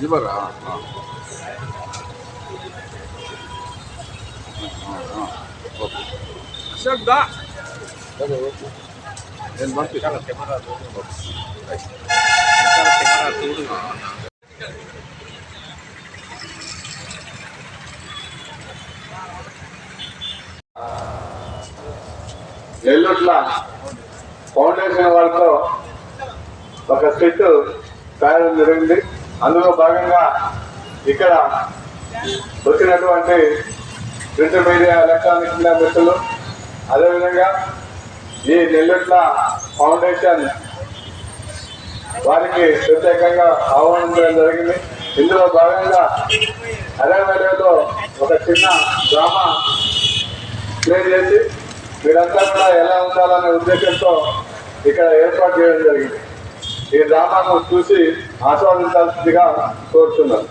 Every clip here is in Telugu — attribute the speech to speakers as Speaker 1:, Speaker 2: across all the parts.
Speaker 1: ఇవ్వరా నెల్లూట్ల ఫౌండేషన్ వాళ్ళతో ఒక సెట్ తయారు జరిగింది. అందులో భాగంగా ఇక్కడ వచ్చినటువంటి ప్రింట్ మీడియా ఎలక్ట్రానిక్ మీడియా మిత్రులు, అదేవిధంగా ఈ నెల్లూట్ల ఫౌండేషన్ వారికి ప్రత్యేకంగా ఆహ్వానించడం జరిగింది. ఇందులో భాగంగా అరేవేలో ఒక చిన్న డ్రామా ప్లే చేసి మీరంతా కూడా ఎలా ఉండాలనే ఉద్దేశంతో ఇక్కడ ఏర్పాటు చేయడం జరిగింది. ఈ డ్రామాను చూసి ఆస్వాదించాల్సిందిగా కోరుతున్నాను.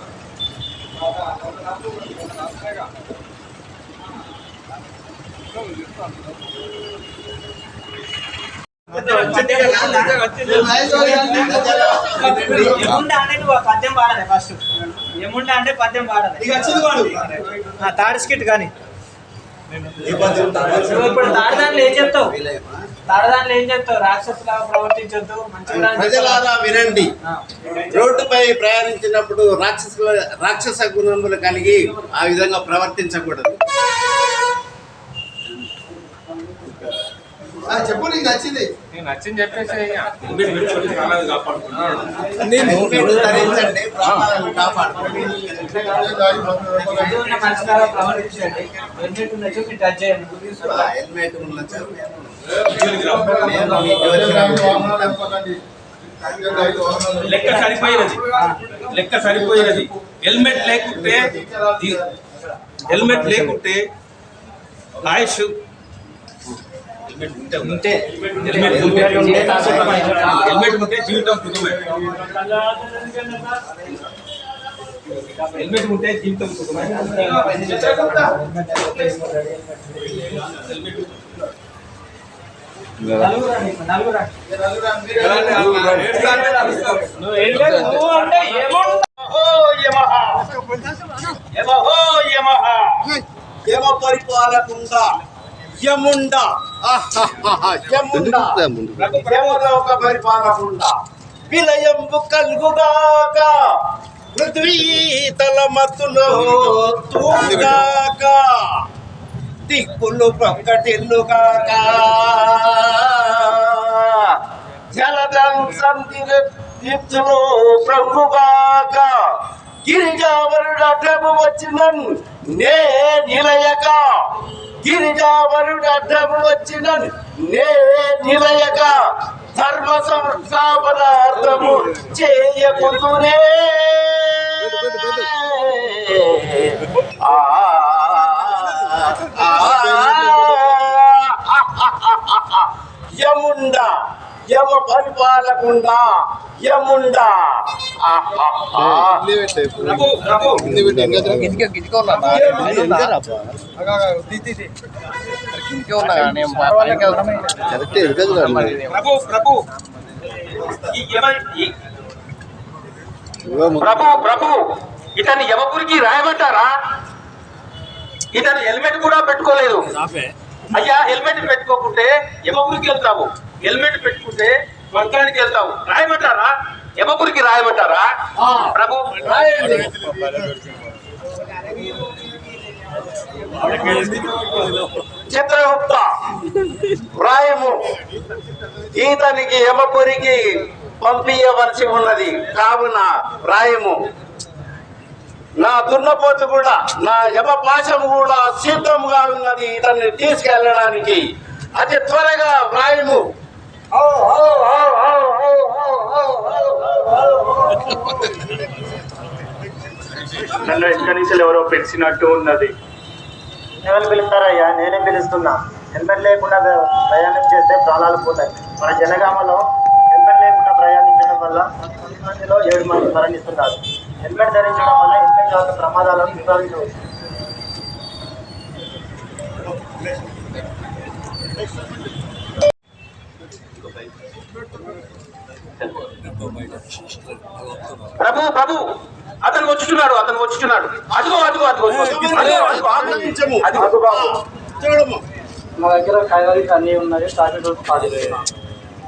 Speaker 2: ఏముండా అంటే పద్యం పాడాలి. థర్డ్ స్కిట్ కానీ ఇప్పుడు తాడదాంట్లో ఏం చెప్తావు? రాక్షసులాగా ప్రవర్తించొద్దు,
Speaker 3: ప్రజలారా వినండి. రోడ్డుపై ప్రయాణించినప్పుడు రాక్షస గుణములు కలిగి ఆ విధంగా ప్రవర్తించకూడదు.
Speaker 4: చెప్పు, నీకు నచ్చింది.
Speaker 3: చెప్పేసి ధరించండి, ప్రాణాలను కాపాడుకోండి. హెల్మెట్
Speaker 5: లెక్క సరిపోయినది. హెల్మెట్ లేకుంటే ఆయుష్ ఉంటే జీవితం సుఖమే. హెల్మెట్ ఉంటే జీవితం సుఖమే.
Speaker 3: పరిపాలకుండా యముండా యమలోక పరిపాలకుండా విలయంబు కలుగుగాక, పృథ్వీ తలమతులో తూగాక, దిక్కులు ప్రక్కటిల్లుగాక, జలదం సంతిలో ప్రభుగాక, గిరిజావరుడు అడ్డము వచ్చినన్ నే నిలయక, గిరిజావరుడు అడ్డము వచ్చినన్ నే నిలయక, ధర్మ సంస్థాపనార్థము చేయకుందునే యముండా యమ పరిపాలకుండా యముండా.
Speaker 5: ప్రభు ఇతన్ని యమపురికి రాయమంటారా? ఇతను హెల్మెట్ కూడా పెట్టుకోలేదు. అయ్యా, హెల్మెట్ పెట్టుకోకుంటే యమపురికి వెళ్తావు, హెల్మెట్ పెట్టుకుంటే స్వర్గానికి వెళ్తావు. రాయమంటారా? యమపురికి రాయమంటారా? ప్రభు రాయండి. చిత్రగుప్త రాయము, ఈతనికి యమపురికి పంపించవలసి ఉన్నది కావున రాయము. నా దున్నపోతు కూడా, నా యమపాశము కూడా సిద్ధంగా ఉన్నది ఇతన్ని తీసుకెళ్ళడానికి. అతి త్వరగా రాయము.
Speaker 6: నన్ను ఎక్కడి నుంచి ఎవరో పిలిచినట్టు ఉన్నది.
Speaker 2: ఎవరు పిలుస్తారయ్యా? నేనే పిలుస్తున్నా. హెల్మెట్ లేకుండా ప్రయాణం చేస్తే ప్రాణాలు పోతాయి. మన జనగామలో హెల్మెట్ లేకుండా ప్రయాణించడం వల్ల 10 మందిలో 7 మంది మరణిస్తున్నారు. హెల్మెట్ ధరించడం వల్ల ఎన్నో ప్రమాదాలను నివారించవచ్చు.
Speaker 5: ప్రభు ప్రభు అతను వచ్చుచున్నాడు అదిగో అదిగో అదిగో అదిగో బాబు.
Speaker 2: మా దగ్గర కాయగూరలు అన్నీ ఉన్నాయి. ట్రాఫిక్ రూల్స్ పాటి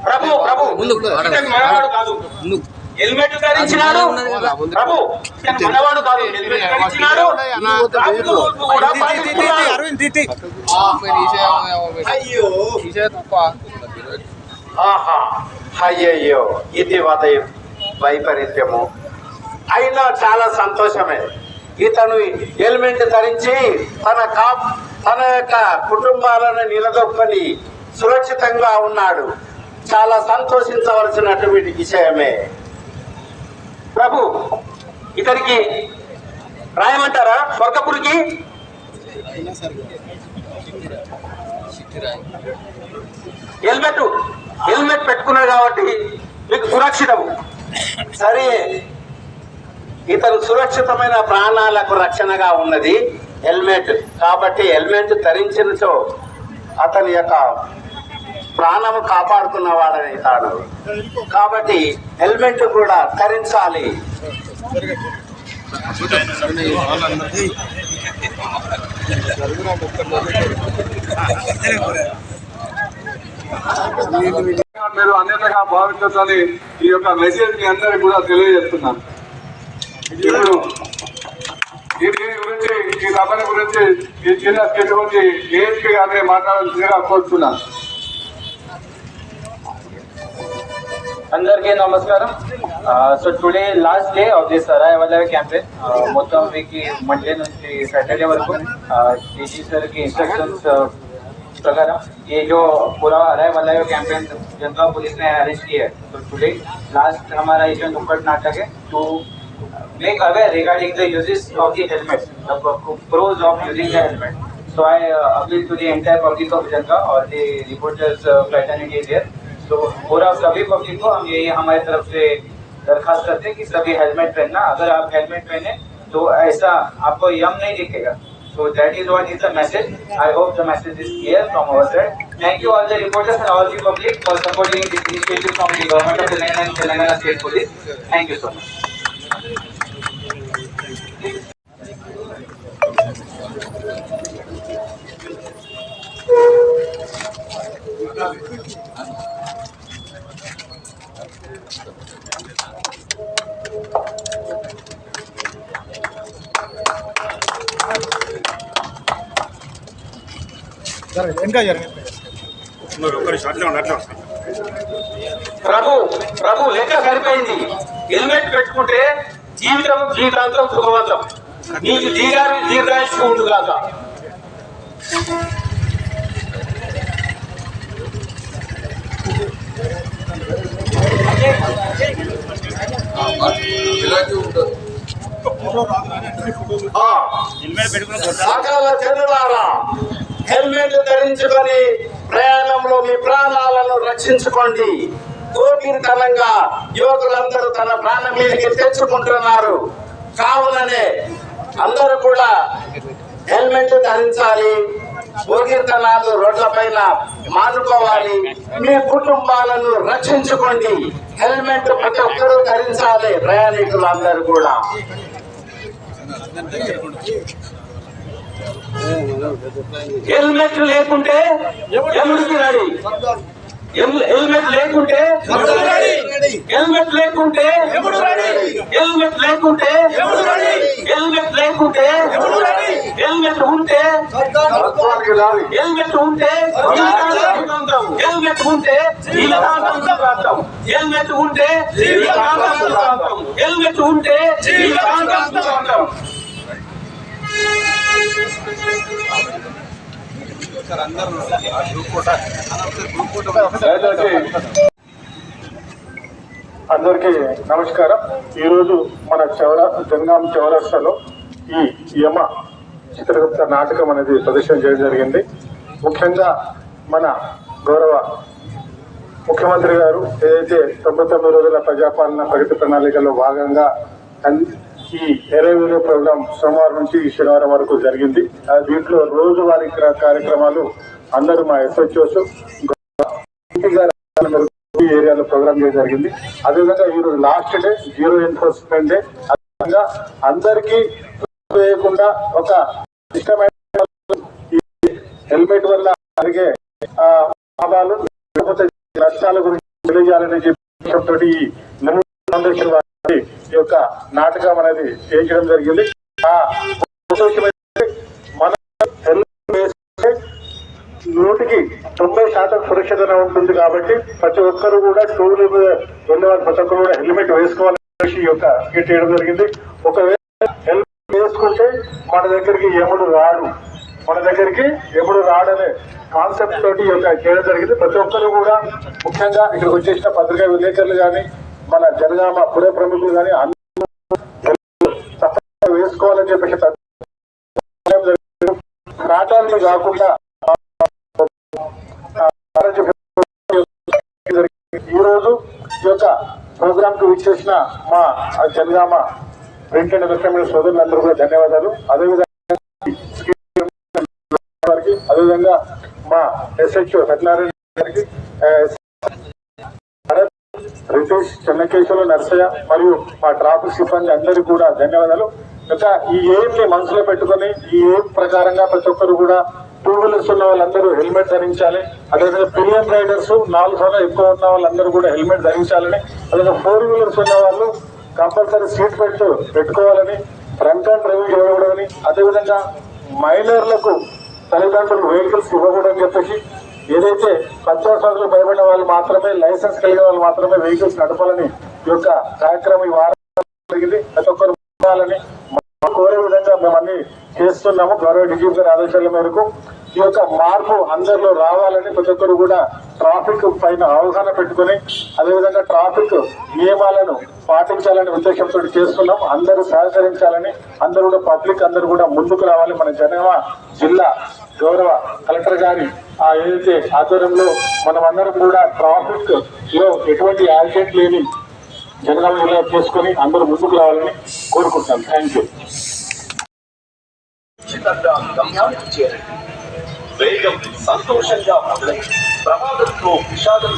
Speaker 5: ప్రభు ప్రభు ఇతను మనవాడు కాదు, హెల్మెట్ ధరించినాడు. ప్రభు ఇతను మనవాడు కాదు, హెల్మెట్ ధరించినాడు. ట్రాఫిక్ రూల్స్ కూడా పాటిస్తున్నాడు. ఆహా, అయ్యయ్యో, ఇది వైపరీత్యము. అయినా చాలా సంతోషమే. ఇతను హెల్మెట్ ధరించి తన యొక్క కుటుంబాలను నిలదొక్కుని సురక్షితంగా ఉన్నాడు. చాలా సంతోషించవలసినటువంటి విషయమే. ప్రభు ఇతనికి రాయమంటారా స్వర్గపురికి? హెల్మెట్ పెట్టుకున్నాడు కాబట్టి మీకు సురక్షితము. సరే, ఇతను సురక్షితమైన ప్రాణాలకు రక్షణగా ఉన్నది హెల్మెట్. కాబట్టి హెల్మెట్ ధరించినచో అతని యొక్క ప్రాణము కాపాడుకున్న వాడైతాడు. కాబట్టి హెల్మెట్ కూడా ధరించాలి.
Speaker 1: మీరు అన్యతగా భావించాలని ఈ యొక్క మెసేజ్ మీ అందరికి కూడా తెలియజేస్తున్నాను. ఇప్పుడు దీని గురించి, ఈ సభని గురించి, ఈ చిన్న స్టేట్ గురించి ఏఎస్పీ గారిని మాట్లాడాల్సిందిగా కోరుతున్నాను.
Speaker 4: అందరికీ నమస్కారం. So today last day of this arrive alive campaign. మొత్తం వీక్ మండే నుంచి సాటర్డే వరకు डीजी सर की इंस्ट्रक्शंस प्रकार ये जो पूरा अराय वल्लभ कैंपेन जनता पुलिस ने अरेंज किया है. तो टुडे लास्ट हमारा ये जो नुक्कड़ नाटक है to make aware regarding the uses of the helmet, the pros of using the helmet. So I appeal to the entire public of जनता और the reporters fraternity there. तो पूरा सभी पब्लिक को हम यही हमारी तरफ से दरखास्त करते हैं कि सभी हेलमेट पहनना. अगर आप हेलमेट पहने तो ऐसा आपको यम नहीं दिखेगा. So that is what is the message. I hope the message is clear from our side. Thank you all the reporters and all the public for supporting this initiative from the government of Telangana and Telangana State Police. Thank you so much. ప్రభు లెక్క సరిపోయింది. హెల్మెట్ పెట్టుకుంటే జీవితాంతం సుఖవంతం. నీకు దీర్ఘాయుష్కు ఉండు కాక. సకల జనులారా, హెల్మెట్ ధరించుకొని ప్రయాణంలో మీ ప్రాణాలను రక్షించుకోండి. కోటితనంగా యువకులందరూ తన ప్రాణం మీదకి తెచ్చుకుంటున్నారు. కావుననే అందరూ కూడా హెల్మెట్ ధరించాలి. భోగితనాలు రోడ్ల పైన మానుకోవాలి. మీ కుటుంబాలను రక్షించుకోండి. హెల్మెట్ ప్రతి ఒక్కరూ ధరించాలి, ప్రయాణికులందరూ కూడా. హెల్మెట్ లేకుంటే ఎముడికి రెడీ. హెల్మెట్ లేకుంటే హెల్మెట్ లేకుంటే హెల్మెట్ లేకుంటే హెల్మెట్ లేకుంటే హెల్మెట్ ఉంటే హెల్మెట్ ఉంటే హెల్మెట్ ఉంటే హెల్మెట్ ఉంటే హెల్మెట్ ఉంటే
Speaker 1: అందరికీ నమస్కారం. ఈరోజు మన జనగాం చౌరస్తాలో ఈ యమ చిత్రగుప్త నాటకం అనేది ప్రదర్శన చేయడం జరిగింది. ముఖ్యంగా మన గౌరవ ముఖ్యమంత్రి గారు ఏదైతే 99 రోజుల ప్రజాపాలన ప్రగతి ప్రణాళికలో భాగంగా ఈ ఎరవేలో ప్రోగ్రాం సోమవారం నుంచి శనివారం వరకు జరిగింది. దీంట్లో రోజువారీ కార్యక్రమాలు అందరూ మా ఎస్హెచ్ఓస్ ఈ ఏరియాలో ప్రోగ్రామ్ చేయడం జరిగింది. అదేవిధంగా ఈరోజు last day zero enforcement day. అదేవిధంగా అందరికీ వేయకుండా ఒక ఇష్టమైన హెల్మెట్ వల్ల జరిగే లాభాలు లేకపోతే నష్టాల గురించి తెలియజేయాలని చెప్పి ఈ ఫౌండేషన్ వారి ఈ యొక్క నాటకం అనేది చేయించడం జరిగింది. ఆ మన హెల్మెట్ వేస్తే 100% సురక్షితంగా ఉంటుంది కాబట్టి ప్రతి ఒక్కరు కూడా టూ వీలర్ వెళ్ళే వాళ్ళు ప్రతి ఒక్కరు కూడా హెల్మెట్ వేసుకోవాలని ఈ యొక్క చేయడం జరిగింది. ఒకవేళ హెల్మెట్ వేసుకుంటే మన దగ్గరికి ఎప్పుడు రాడనే కాన్సెప్ట్ తోటి ఈ యొక్క చేయడం జరిగింది. ప్రతి ఒక్కరు కూడా ముఖ్యంగా ఇక్కడికి వచ్చేసిన పత్రికా విలేకరులు కానీ మన జనగామ పుర ప్రముఖులు కానీ తప్పకుండా వేసుకోవాలని చెప్పేసి కాటాన్ని కాకుండా ఈ రోజు ఈ యొక్క ప్రోగ్రామ్ కు విచ్చేసిన మా జనగామ ప్రింట్ అండ్ ఎలక్ట్రానిక్ సోదరులందరూ కూడా ధన్యవాదాలు. అదేవిధంగా మా ఎస్హెచ్ఓ సత్యనారాయణ గారికి, రితేష్, చెన్నకేశ్వర, నర్సయ్య మరియు మా ట్రాఫిక్ సిబ్బంది అందరికీ కూడా ధన్యవాదాలు. ఇంకా ఈ ఎయిమ్ ని మనసులో పెట్టుకుని ఈ ఎయిమ్ ప్రకారంగా ప్రతి ఒక్కరు కూడా టూ వీలర్స్ ఉన్న వాళ్ళందరూ హెల్మెట్ ధరించాలి. అదేవిధంగా పిలియన్ రైడర్స్ 4 సంవత్సరాలు ఎక్కువ ఉన్న వాళ్ళందరూ కూడా హెల్మెట్ ధరించాలని, అదేవిధంగా 4 వీలర్స్ ఉన్న వాళ్ళు కంపల్సరీ సీట్ బెల్ట్ పెట్టుకోవాలని, ఫ్రంట్ అండ్ డ్రైవింగ్ ఇవ్వకూడదని, అదేవిధంగా మైనర్లకు తల్లిదండ్రులు వెహికల్స్ ఇవ్వకూడదని చెప్పేసి ఏదైతే 18 సంవత్సరాలు భయపడిన వాళ్ళు మాత్రమే, లైసెన్స్ కలిగిన వాళ్ళు మాత్రమే వెహికల్స్ నడపాలని ఈ యొక్క కార్యక్రమం ఈ వారం జరిగింది. ప్రతి ఒక్కరు కోరే విధంగా మేము అన్ని చేస్తున్నాము. గౌరవ డీజీపీ గారి ఆదేశాల మేరకు ఈ యొక్క మార్పు అందరిలో రావాలని ప్రతి ఒక్కరు కూడా ట్రాఫిక్ పైన అవగాహన పెట్టుకుని అదేవిధంగా ట్రాఫిక్ నియమాలను పాటించాలని ఉద్దేశంతో చేస్తున్నాం. అందరూ సహకరించాలని, అందరూ కూడా పబ్లిక్ అందరూ కూడా ముందుకు రావాలి. మన జనగామ జిల్లా గౌరవ కలెక్టర్ గారి ఏదైతే ఆధ్వర్యంలో మనం అందరం కూడా ట్రాఫిక్ లో ఎటువంటి యాక్సిడెంట్ లేని జనగామ జిల్లా చేసుకుని అందరూ ముందుకు రావాలని కోరుకుంటాం. Thank you.
Speaker 5: గమ్యానికి చేరండి. వేగం సంతోషంగా మొదలై ప్రమాదంతో విషాదం